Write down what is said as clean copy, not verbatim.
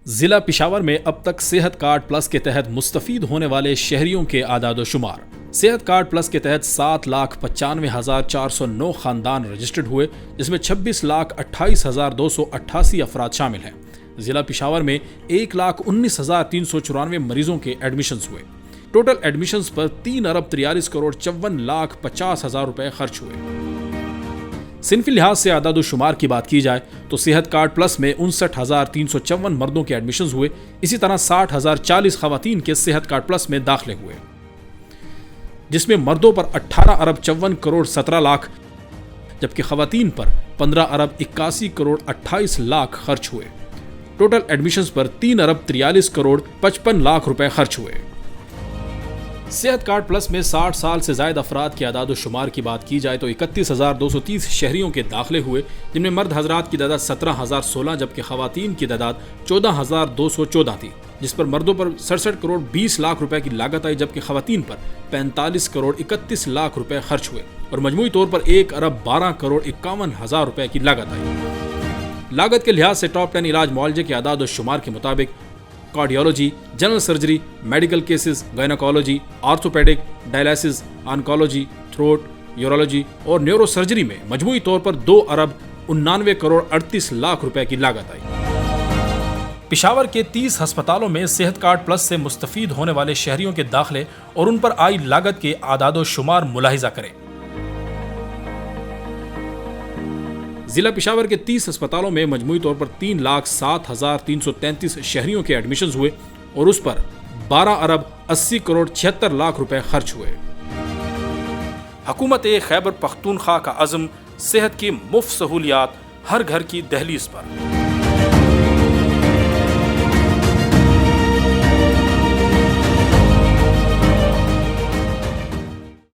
जिला पिशावर में अब तक सेहत कार्ड प्लस के तहत मुस्तफीद होने वाले शहरियों के आदाद-ओ-शुमार। सेहत कार्ड प्लस के तहत 7,95,409 खानदान रजिस्टर्ड हुए, जिसमें 26,28,288 अफराद शामिल हैं। जिला पिशावर में 1,19,394 मरीजों के एडमिशंस हुए। टोटल एडमिशंस पर 3,43,54,50,000 रुपए खर्च हुए। सिनफी लिहाज से आदाद-ओ-शुमार की बात की जाए तो सेहत कार्ड प्लस में 59,354 मर्दों के एडमिशंस हुए। इसी तरह 60,040 खवातीन के सेहत कार्ड प्लस में दाखिले हुए, जिसमें मर्दों पर 18,54,17,00,000 जबकि खवातीन पर 15,81,28,00,000 खर्च हुए। टोटल एडमिशंस पर 3,43,55,00,000 रुपए खर्च हुए। सेहत कार्ड प्लस में 60 साल से ज्यादा अफराद के आदाद-ओ-शुमार की बात की जाए तो 31,230 शहरियों के दाखिले हुए, जिनमें मर्द हजरात की तादाद 17,016 जबकि खवातीन की तादाद 14,214 थी, जिस पर मर्दों पर 67,20,00,000 रुपए की लागत आई जबकि खवातीन पर 45,31,00,000 रुपए खर्च हुए और मजमूई तौर पर 1,12,51,000 रुपए की लागत आई। लागत के लिहाज से टॉप 10 इलाज मुआलजे के आदाद-ओ-शुमार के मुताबिक cardiology, general surgery, medical cases, gynaecology, orthopaedic, dialysis, oncology, throat, urology और न्यूरो सर्जरी में मजमूई तौर पर 2,89,38,00,000 रुपए की लागत आई। पिशावर के 30 अस्पतालों में सेहत कार्ड प्लस से मुस्तफीद होने वाले शहरियों के दाखिले और उन पर आई लागत के आदाद-ओ-शुमार मुलाहिजा करें। जिला पिशावर के 30 अस्पतालों में मजमूई तौर पर 3,07,333 शहरियों के एडमिशंस हुए और उस पर 12,80,76,00,000 रुपए खर्च हुए। हुकूमत खैबर पख्तूनख्वा का अज़्म सेहत की मुफ्त सहूलियात हर घर की दहलीज पर।